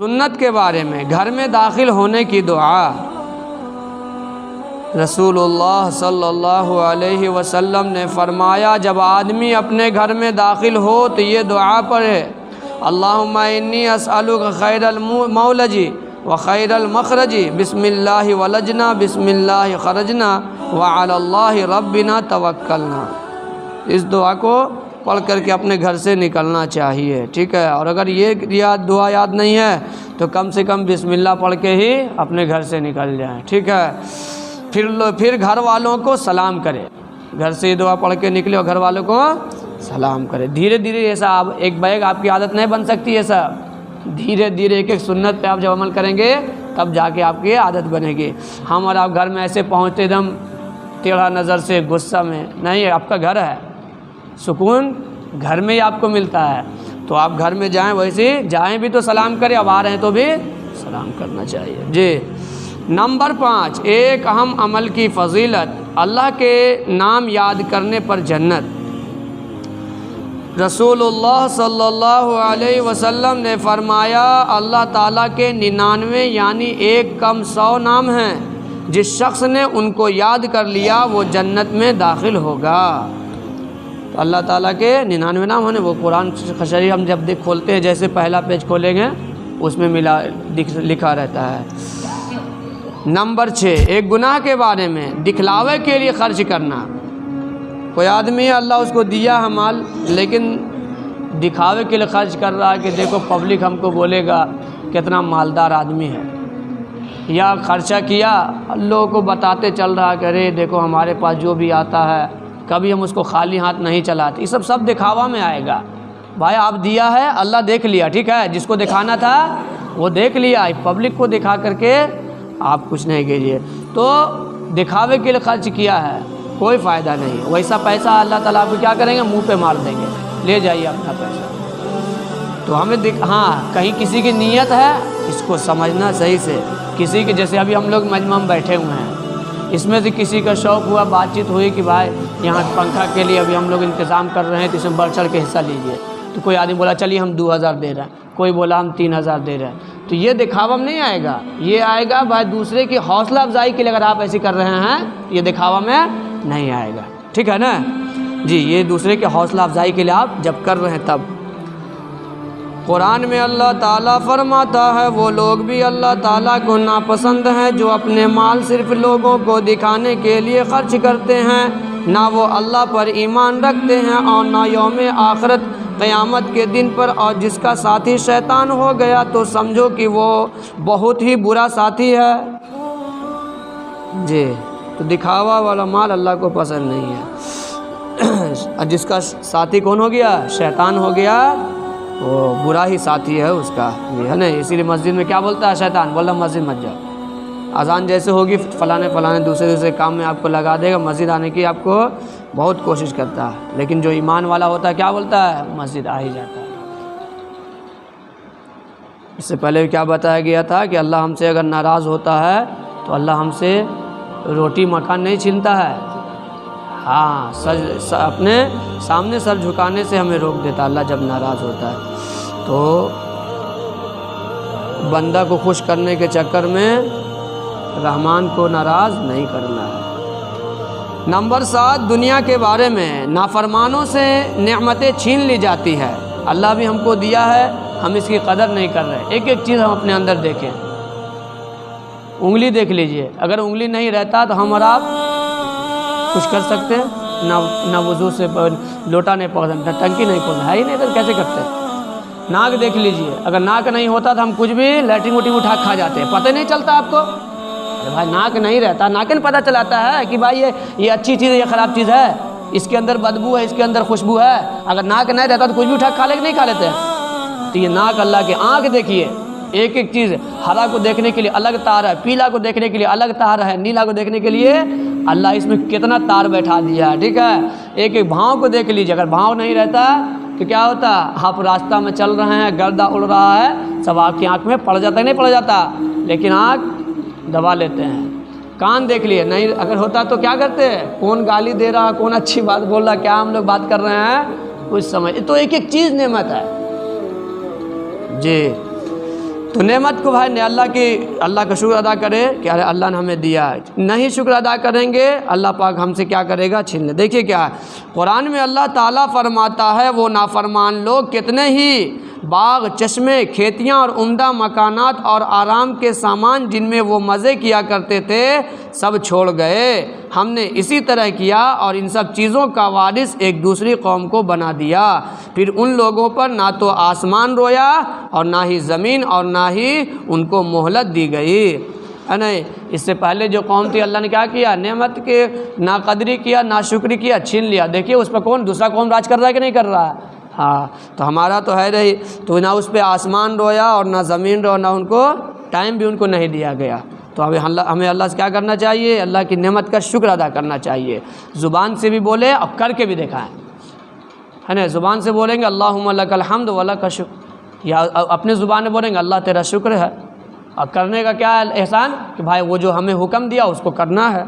سنت کے بارے میں گھر میں داخل ہونے کی دعا، رسول اللہ صلی اللہ علیہ وسلم نے فرمایا جب آدمی اپنے گھر میں داخل ہو تو یہ دعا پڑھے، اللہم انی اسألک خیر المولج و خیر المخرج، بسم اللہ ولجنا بسم اللہ خرجنا وعلی اللہ ربنا توکلنا۔ اس دعا کو پڑھ کر کے اپنے گھر سے نکلنا چاہیے، ٹھیک ہے۔ اور اگر یہ دعا یاد نہیں ہے تو کم سے کم بسم اللہ پڑھ کے ہی اپنے گھر سے نکل جائیں، ٹھیک ہے۔ پھر گھر والوں کو سلام کرے، گھر سے یہ دعا پڑھ کے نکلے اور گھر والوں کو سلام کرے۔ دھیرے دھیرے ایسا ایک بیگ آپ کی عادت نہیں بن سکتی، ایسا دھیرے دھیرے ایک ایک سنت پہ آپ جب عمل کریں گے تب جا کے آپ کی عادت بنے گی۔ ہم اور آپ گھر میں ایسے پہنچتے ایک دم ٹیڑھا نظر سے غصہ میں نہیں، آپ کا گھر ہے، سکون گھر میں ہی آپ کو ملتا ہے، تو آپ گھر میں جائیں، ویسے جائیں بھی تو سلام کریں، اب آ رہے ہیں تو بھی سلام کرنا چاہیے جی۔ نمبر 5، ایک اہم عمل کی فضیلت، اللہ کے نام یاد کرنے پر جنت۔ رسول اللہ صلی اللہ علیہ وسلم نے فرمایا اللہ تعالیٰ کے 99 یعنی 1 کم 100 نام ہیں، جس شخص نے ان کو یاد کر لیا وہ جنت میں داخل ہوگا۔ تو اللہ تعالیٰ کے 99 نام ہونے، وہ قرآن شریف ہم جب کھولتے ہیں، جیسے پہلا پیج کھولیں گے اس میں لکھا رہتا ہے۔ نمبر 6، ایک گناہ کے بارے میں، دکھلاوے کے لیے خرچ کرنا۔ کوئی آدمی اللہ اس کو دیا ہے مال، لیکن دکھاوے کے لیے خرچ کر رہا ہے کہ دیکھو پبلک ہم کو بولے گا کتنا مالدار آدمی ہے، یا خرچہ کیا لوگوں کو بتاتے چل رہا کہ ارے دیکھو ہمارے پاس جو بھی آتا ہے کبھی ہم اس کو خالی ہاتھ نہیں چلاتے، یہ سب دکھاوا میں آئے گا۔ بھائی آپ دیا ہے، اللہ دیکھ لیا، ٹھیک ہے، جس کو دکھانا تھا وہ دیکھ لیا، پبلک کو دکھا کر کے آپ کچھ نہیں کیجیے۔ تو دکھاوے کے لیے خرچ کیا ہے کوئی فائدہ نہیں، ویسا پیسہ اللہ تعالیٰ آپ کو کیا کریں گے، منہ پہ مار دیں گے، لے جائیے اپنا پیسہ۔ تو ہمیں کہیں کسی کی نیت ہے اس کو سمجھنا صحیح سے، کسی کے جیسے ابھی ہم لوگ مجمع میں بیٹھے ہوئے ہیں، اس میں سے کسی کا شوق ہوا، بات چیت ہوئی کہ بھائی یہاں پنکھا کے لیے ابھی ہم لوگ انتظام کر رہے ہیں تو اس میں بڑھ چڑھ کے حصہ لیجیے، تو کوئی آدمی بولا چلیے ہم 2000 دے رہے ہیں، کوئی بولا ہم 3000 دے رہے ہیں، تو یہ دکھاوا میں نہیں آئے گا، یہ آئے گا بھائی دوسرے کی حوصلہ افزائی کے لیے اگر آپ ایسے کر رہے ہیں یہ دکھاوا میں نہیں آئے گا، ٹھیک ہے نا جی۔ یہ دوسرے کے حوصلہ افزائی کے لیے آپ جب کر رہے ہیں تب۔ قرآن میں اللہ تعالیٰ فرماتا ہے وہ لوگ بھی اللہ تعالیٰ کو ناپسند ہیں جو اپنے مال صرف لوگوں کو دکھانے کے لیے خرچ کرتے ہیں، نہ وہ اللہ پر ایمان رکھتے ہیں اور نہ یوم آخرت قیامت کے دن پر، اور جس کا ساتھی شیطان ہو گیا تو سمجھو کہ وہ بہت ہی برا ساتھی ہے جی۔ تو دکھاوا والا مال اللہ کو پسند نہیں ہے، اور جس کا ساتھی کون ہو گیا، شیطان ہو گیا، وہ برا ہی ساتھی ہے اس کا، یہ ہے نا۔ اسی لیے مسجد میں کیا بولتا ہے شیطان، بولتا مسجد مت جاؤ، اذان جیسے ہوگی فلانے دوسرے کام میں آپ کو لگا دے گا، مسجد آنے کی آپ کو بہت کوشش کرتا ہے، لیکن جو ایمان والا ہوتا ہے کیا بولتا ہے، مسجد آ ہی جاتا ہے۔ اس سے پہلے کیا بتایا گیا تھا کہ اللہ ہم سے اگر ناراض ہوتا ہے تو اللہ ہم سے روٹی مکان نہیں چھینتا ہے، ہاں اپنے سامنے سر جھکانے سے ہمیں روک دیتا اللہ جب ناراض ہوتا ہے۔ تو بندہ کو خوش کرنے کے چکر میں رحمان کو ناراض نہیں کرنا ہے۔ نمبر 7، دنیا کے بارے میں، نافرمانوں سے نعمتیں چھین لی جاتی ہے، اللہ بھی ہم کو دیا ہے ہم اس کی قدر نہیں کر رہے۔ ایک ایک چیز ہم اپنے اندر دیکھیں، انگلی دیکھ لیجئے، اگر انگلی نہیں رہتا تو ہم اور آپ کچھ کر سکتے ہیں، نہ وضو سے لوٹا نہیں پکڑنا، ٹنکی نہیں کھولنا ہے ہی نہیں، تو کیسے کرتے ہیں۔ ناک دیکھ لیجئے، اگر ناک نہیں ہوتا تو ہم کچھ بھی لیٹرین ووٹنگ اٹھا کھا جاتے ہیں، پتہ نہیں چلتا آپ کو، بھائی ناک نہیں رہتا، ناک نہیں پتہ چلاتا ہے کہ بھائی یہ اچھی چیز ہے یہ خراب چیز ہے، اس کے اندر بدبو ہے اس کے اندر خوشبو ہے، اگر ناک نہیں رہتا تو کچھ بھی اٹھا کھا لے کہ نہیں کھا لیتے ہیں۔ تو یہ ناک اللہ کے، آنکھ دیکھیے، ایک ایک چیز، ہرا کو دیکھنے کے لیے الگ تار ہے، پیلا کو دیکھنے کے لیے الگ تار ہے، نیلا کو دیکھنے کے لیے اللہ اس میں کتنا تار بیٹھا دیا ہے، ٹھیک ہے۔ ایک ایک بھاؤں کو دیکھ لیجیے، اگر بھاؤں نہیں رہتا تو کیا ہوتا، آپ راستہ میں چل رہے ہیں، گردہ اڑ رہا ہے، سب آپ کی آنکھ میں پڑ جاتا ہے نہیں پڑ جاتا، لیکن آنکھ دبا لیتے ہیں۔ کان دیکھ لیے، نہیں اگر ہوتا تو کیا کرتے ہیں، کون گالی دے رہا، کون اچھی بات بول رہا، کیا ہم لوگ بات کر رہے ہیں کچھ سمجھ، تو ایک ایک چیز نعمت ہے جی۔ تو نعمت کو بھائی نے اللہ کا شکر ادا کرے کہ ارے اللہ نے ہمیں دیا ہے، نہیں شکر ادا کریں گے اللہ پاک ہم سے کیا کرے گا؟ چھین لے۔ دیکھیے کیا ہے قرآن میں اللہ تعالیٰ فرماتا ہے وہ نافرمان لوگ کتنے ہی باغ، چشمے، کھیتیاں اور عمدہ مکانات اور آرام کے سامان جن میں وہ مزے کیا کرتے تھے سب چھوڑ گئے۔ ہم نے اسی طرح کیا اور ان سب چیزوں کا وارث ایک دوسری قوم کو بنا دیا۔ پھر ان لوگوں پر نہ تو آسمان رویا اور نہ ہی زمین اور نہ ہی ان کو مہلت دی گئی، ہے نہیں؟ اس سے پہلے جو قوم تھی اللہ نے کیا کیا؟ نعمت کے ناقدری کیا، ناشکری کیا، چھین لیا۔ دیکھیے اس پہ کون دوسرا قوم راج کر رہا ہے کہ نہیں کر رہا ہے؟ ہاں، تو ہمارا تو ہے رہی، تو نہ اس پہ آسمان رویا اور نہ زمین رویا، نہ ان کو ٹائم بھی ان کو نہیں دیا گیا۔ تو ہمیں اللہ سے کیا کرنا چاہیے؟ اللہ کی نعمت کا شکر ادا کرنا چاہیے، زبان سے بھی بولے اور کر کے بھی دکھائیں، ہے نا؟ زبان سے بولیں گے اللہم لک الحمد ولک الشکر، یا اپنے زبان میں بولیں گے اللہ تیرا شکر ہے، اور کرنے کا کیا ہے احسان کہ بھائی وہ جو ہمیں حکم دیا اس کو کرنا ہے۔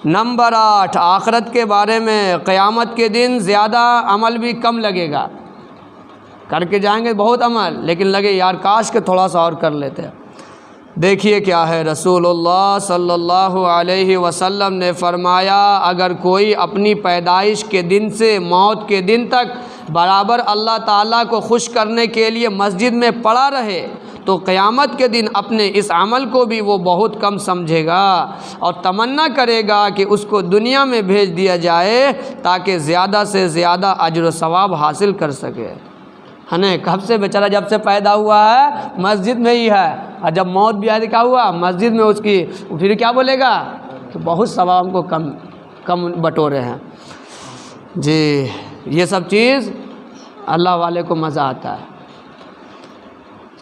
نمبر 8، آخرت کے بارے میں قیامت کے دن زیادہ عمل بھی کم لگے گا، کر کے جائیں گے بہت عمل، لیکن لگے یار کاش کہ تھوڑا سا اور کر لیتے۔ دیکھیے کیا ہے رسول اللہ صلی اللہ علیہ وسلم نے فرمایا اگر کوئی اپنی پیدائش کے دن سے موت کے دن تک برابر اللہ تعالیٰ کو خوش کرنے کے لیے مسجد میں پڑا رہے تو قیامت کے دن اپنے اس عمل کو بھی وہ بہت کم سمجھے گا اور تمنا کرے گا کہ اس کو دنیا میں بھیج دیا جائے تاکہ زیادہ سے زیادہ اجر و ثواب حاصل کر سکے، ہے نا؟ کب سے بیچارہ جب سے پیدا ہوا ہے مسجد میں ہی ہے، اور جب موت بھی آئے کیا ہوا؟ مسجد میں اس کی، پھر کیا بولے گا کہ بہت ثواب ہم کو کم بٹورے ہیں۔ جی یہ سب چیز اللہ والے کو مزہ آتا ہے۔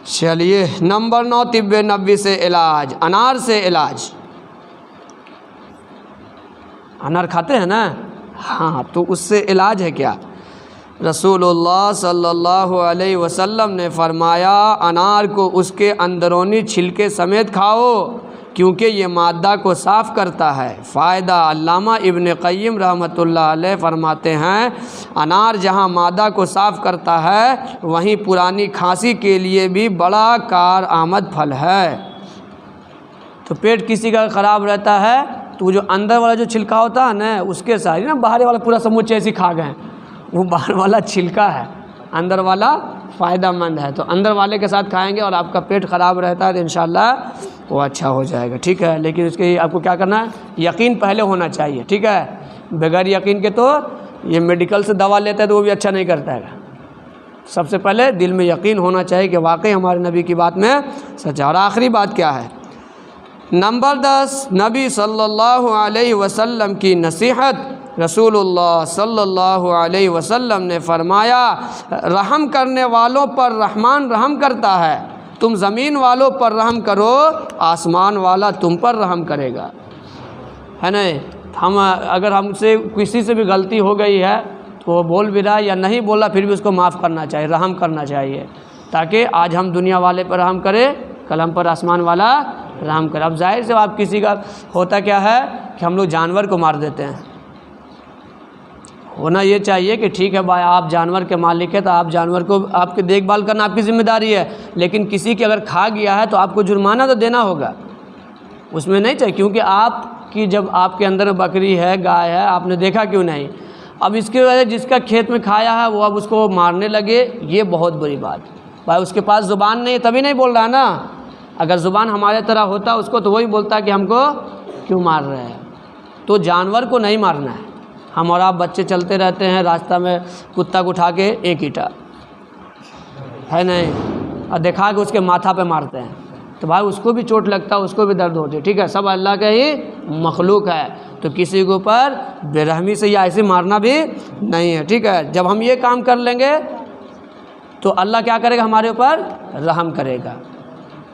چلیے نمبر 9، طب نبوی سے علاج، انار سے علاج۔ انار کھاتے ہیں نا؟ ہاں، تو اس سے علاج ہے کیا؟ رسول اللہ صلی اللہ علیہ وسلم نے فرمایا انار کو اس کے اندرونی چھلکے سمیت کھاؤ کیونکہ یہ مادہ کو صاف کرتا ہے۔ فائدہ، علامہ ابن قیم رحمۃ اللہ علیہ فرماتے ہیں انار جہاں مادہ کو صاف کرتا ہے وہیں پرانی کھانسی کے لیے بھی بڑا کارآمد پھل ہے۔ تو پیٹ کسی کا خراب رہتا ہے تو جو اندر والا جو چھلکا ہوتا ہے نا اس کے ساتھ نا، باہر والا پورا سموچے ایسے کھا گئے، وہ باہر والا چھلکا ہے، اندر والا فائدہ مند ہے، تو اندر والے کے ساتھ کھائیں گے اور آپ کا پیٹ خراب رہتا ہے تو انشاءاللہ وہ اچھا ہو جائے گا، ٹھیک ہے؟ لیکن اس کے لیے آپ کو کیا کرنا ہے؟ یقین پہلے ہونا چاہیے، ٹھیک ہے؟ بغیر یقین کے تو یہ میڈیکل سے دوا لیتا ہے تو وہ بھی اچھا نہیں کرتا ہے۔ سب سے پہلے دل میں یقین ہونا چاہیے کہ واقعی ہمارے نبی کی بات میں سچ ہے۔ اور آخری بات کیا ہے؟ نمبر 10، نبی صلی اللہ علیہ وسلم کی نصیحت۔ رسول اللہ صلی اللہ علیہ وسلم نے فرمایا رحم کرنے والوں پر رحمان رحم کرتا ہے، تم زمین والوں پر رحم کرو آسمان والا تم پر رحم کرے گا، ہے نا؟ اگر ہم سے کسی سے بھی غلطی ہو گئی ہے تو وہ بول بھی رہا ہے یا نہیں بولا پھر بھی اس کو معاف کرنا چاہیے، رحم کرنا چاہیے، تاکہ آج ہم دنیا والے پر رحم کریں کل ہم پر آسمان والا رحم کرے۔ اب ظاہر سے آپ کسی کا ہوتا کیا ہے کہ ہم لوگ جانور کو مار دیتے ہیں، ہونا یہ چاہیے کہ ٹھیک ہے بھائی آپ جانور کے مالک ہیں تو آپ جانور کو آپ کی دیکھ بھال کرنا آپ کی ذمہ داری ہے، لیکن کسی کے اگر کھا گیا ہے تو آپ کو جرمانہ تو دینا ہوگا، اس میں نہیں چاہیے، کیونکہ آپ کی جب آپ کے اندر بکری ہے گائے ہے آپ نے دیکھا کیوں نہیں، اب اس کی وجہ جس کا کھیت میں کھایا ہے وہ اب اس کو مارنے لگے، یہ بہت بری بات۔ بھائی اس کے پاس زبان نہیں تبھی نہیں بول رہا نا، اگر زبان ہمارے طرح ہوتا اس کو تو وہی بولتا کہ ہم کو کیوں مار رہے ہیں۔ تو جانور کو نہیں مارنا ہے، ہم اور آپ بچے چلتے رہتے ہیں راستہ میں کتا کو اٹھا کے ایک اینٹا ہے نہیں اور دکھا کے اس کے ماتھا پہ مارتے ہیں تو بھائی اس کو بھی چوٹ لگتا ہے، اس کو بھی درد ہوتی ہے، ٹھیک ہے؟ سب اللہ کا ہی مخلوق ہے، تو کسی کے اوپر بے رحمی سے یا ایسے مارنا بھی نہیں ہے، ٹھیک ہے؟ جب ہم یہ کام کر لیں گے تو اللہ کیا کرے گا؟ ہمارے اوپر رحم کرے گا۔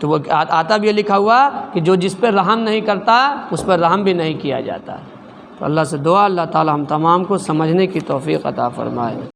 تو وہ آتا بھی یہ لکھا ہوا کہ جو جس پہ رحم نہیں کرتا اس پر رحم بھی نہیں کیا جاتا۔ تو اللہ سے دعا اللہ تعالی ہم تمام کو سمجھنے کی توفیق عطا فرمائے۔